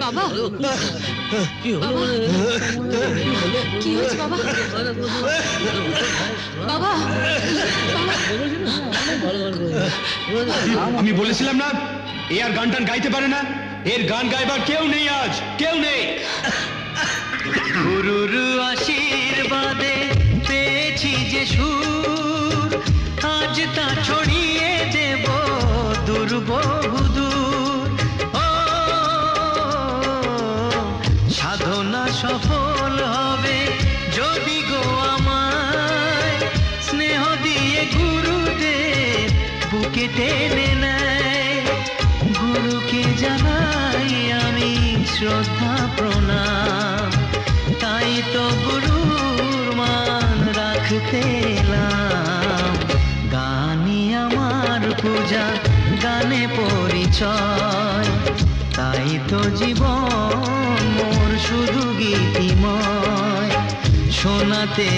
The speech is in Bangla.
বাবা কি হলো? কি হয়েছে বাবা? বাবা আমি বলেছিলাম না এ আর গান টান গাইতে পারে না। এর গান গাইবার কেউ নেই, আজ কেউ নেই। গুরুর আশীর্বাদে পেয়েছি যে সুর, আজ তা ছড়িয়ে দেব দূর বহুদূর। ও সাধনা সফল হবে যদি গো আমায় স্নেহ দিয়ে গুরুদেব বুকে টেনে নেয়। গুরুকে জানাই আমি শ্রদ্ধা প্রণাম, তাই তো গুরুর মান রাখতে এলাম। গানই আমার পূজা, গানে পরিচয়, তাই তো জীবন মোর শুধু গীতিময়। শোনাতে